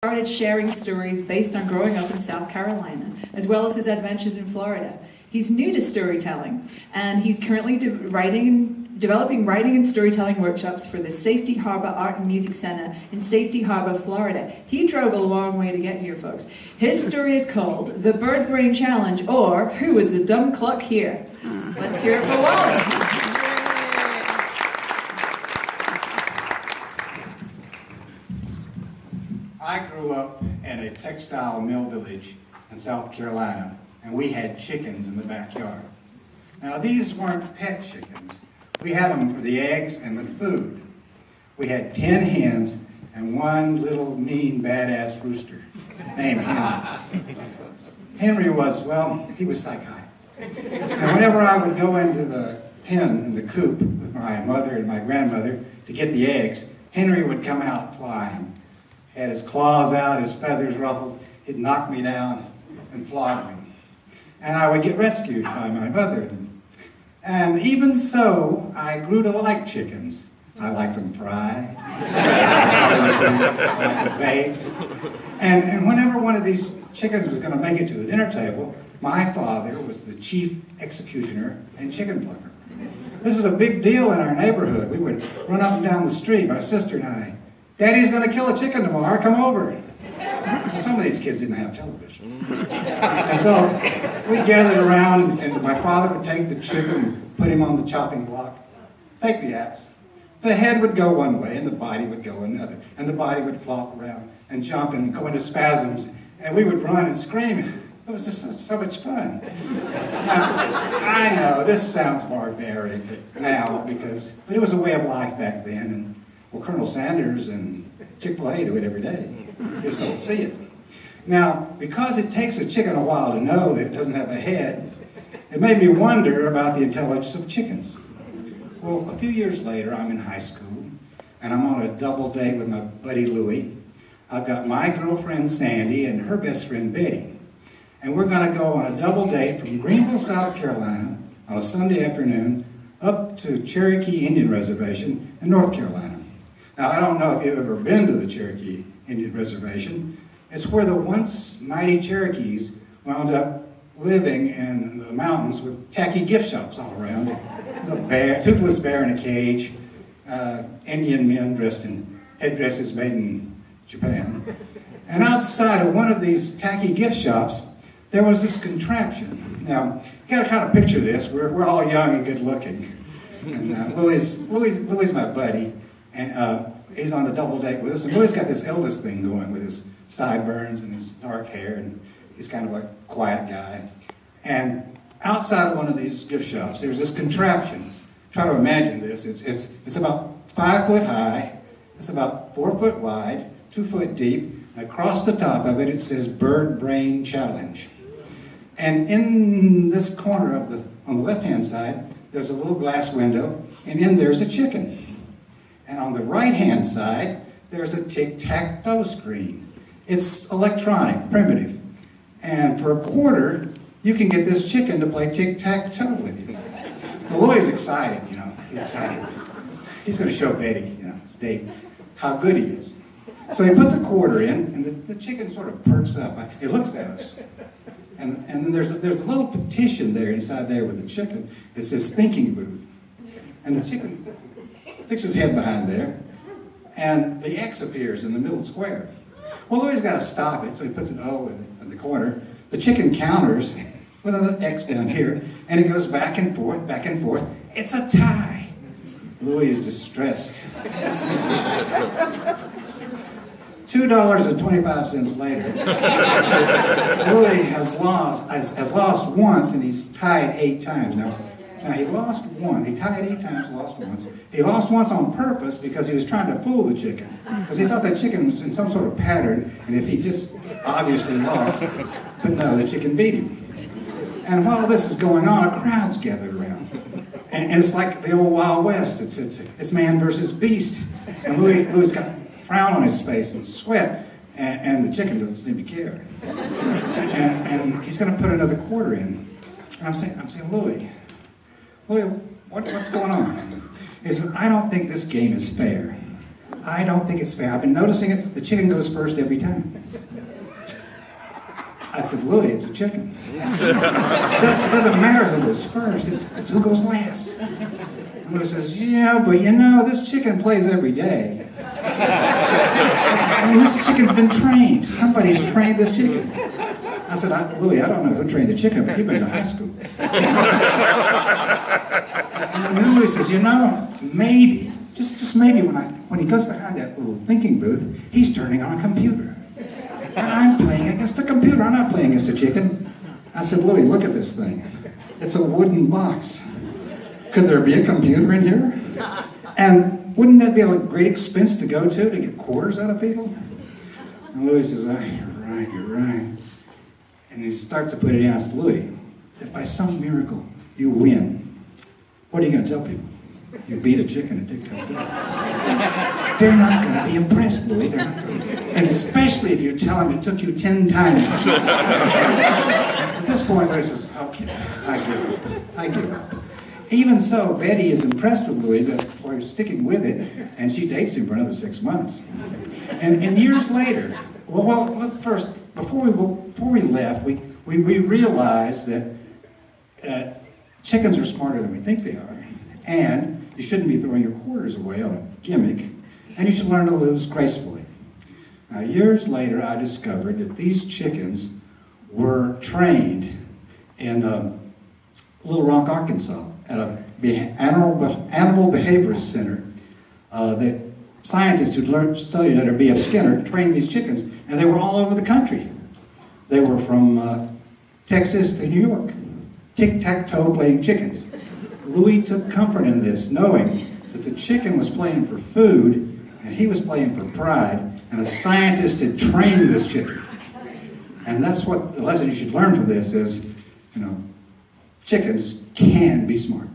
started sharing stories based on growing up in South Carolina, as well as his adventures in Florida. He's new to storytelling, and he's currently developing writing and storytelling workshops for the Safety Harbor Art and Music Center in Safety Harbor, Florida. He drove a long way to get here, folks. His story is called The Bird Brain Challenge, or Who is the Dumb Cluck Here? Let's hear it for Walt. I grew up in a textile mill village in South Carolina, and we had chickens in the backyard. Now, these weren't pet chickens. We had them for the eggs and the food. We had 10 hens and one little mean badass rooster named Henry. Henry was, well, he was psychotic. And whenever I would go into the pen in the coop with my mother and my grandmother to get the eggs, Henry would come out flying. Had his claws out, his feathers ruffled. He'd knock me down and flog me. And I would get rescued by my mother. And even so, I grew to like chickens. I liked them fried. I liked them baked. And whenever one of these chickens was going to make it to the dinner table, my father was the chief executioner and chicken plucker. This was a big deal in our neighborhood. We would run up and down the street, my sister and I. Daddy's going to kill a chicken tomorrow, come over. So some of these kids didn't have television. And so we gathered around, and my father would take the chicken and put him on the chopping block, take the axe. The head would go one way, and the body would go another. And the body would flop around and jump and go into spasms. And we would run and scream. It was just so much fun. Now, I know this sounds barbaric now, but it was a way of life back then. And well, Colonel Sanders and Chick-fil-A do it every day. You just don't see it. Now, because it takes a chicken a while to know that it doesn't have a head, it made me wonder about the intelligence of chickens. Well, a few years later, I'm in high school, and I'm on a double date with my buddy Louie. I've got my girlfriend Sandy and her best friend Betty. And we're going to go on a double date from Greenville, South Carolina, on a Sunday afternoon, up to Cherokee Indian Reservation in North Carolina. Now, I don't know if you've ever been to the Cherokee Indian Reservation. It's where the once mighty Cherokees wound up living in the mountains with tacky gift shops all around. There's a bear, toothless bear in a cage, Indian men dressed in headdresses made in Japan. And outside of one of these tacky gift shops, there was this contraption. Now, you got to kind of picture this. We're all young and good looking. And Louis my buddy. And he's on the double date with us. And Louis got this Elvis thing going with his sideburns and his dark hair. And he's kind of a quiet guy. And outside of one of these gift shops, there's this contraption. Try to imagine this. It's about 5 foot high. It's about 4 foot wide, 2 foot deep. And across the top of it, it says Bird Brain Challenge. And in this corner on the left-hand side, there's a little glass window. And in there's a chicken. And on the right-hand side, there's a tic-tac-toe screen. It's electronic, primitive. And for $0.25, you can get this chicken to play tic-tac-toe with you. Well, Louis is excited, He's excited. He's going to show Betty, his date, how good he is. So he puts $0.25 in, and the chicken sort of perks up. It looks at us. And then there's a little petition there inside there with the chicken. It says thinking booth. And the chicken sticks his head behind there, and the X appears in the middle square. Well, Louis got to stop it, so he puts an O in the corner. The chicken counters with an X down here, and it goes back and forth, back and forth. It's a tie. Louis is distressed. $2.25 later, Louis has lost once, and he's tied 8 times. Now he lost one. He tied 8 times, lost once. He lost once on purpose because he was trying to fool the chicken. Because he thought that chicken was in some sort of pattern, and if he just obviously lost, but no, the chicken beat him. And while this is going on, a crowd's gathered around. And it's like the old Wild West. It's man versus beast. And Louis got a frown on his face and sweat, and the chicken doesn't seem to care. And he's going to put another $0.25 in. And I'm saying, Louis, what's going on? He says, I don't think this game is fair. I don't think it's fair. I've been noticing it. The chicken goes first every time. I said, Louis, it's a chicken. It doesn't matter who goes first. It's who goes last. And Louis says, yeah, but this chicken plays every day. And this chicken's been trained. Somebody's trained this chicken. I said, Louis, I don't know who trained the chicken, but you've been to high school. And then Louis says, maybe, just maybe when he goes behind that little thinking booth, he's turning on a computer. And I'm playing against a computer. I'm not playing against a chicken. I said, Louis, look at this thing. It's a wooden box. Could there be a computer in here? And wouldn't that be a great expense to go to get quarters out of people? And Louis says, you're right. And he starts to put it in. I said, Louis, if by some miracle you win, what are you going to tell people? You beat a chicken at tic-tac-toe. They're not going to be impressed, Louis. They're not going to. Especially if you tell them it took you 10 times. At this point, Louis says, okay, I give up. Even so, Betty is impressed with Louis for sticking with it, and she dates him for another 6 months. And years later, well, first, before we left, we realized that chickens are smarter than we think they are, and you shouldn't be throwing your quarters away on a gimmick, and you should learn to lose gracefully. Now, years later, I discovered that these chickens were trained in Little Rock, Arkansas, at an animal behaviorist center that scientists who studied under B.F. Skinner trained these chickens, and they were all over the country. They were from Texas to New York, tic-tac-toe playing chickens. Louis took comfort in this, knowing that the chicken was playing for food, and he was playing for pride, and a scientist had trained this chicken. And that's what the lesson you should learn from this is, chickens can be smart.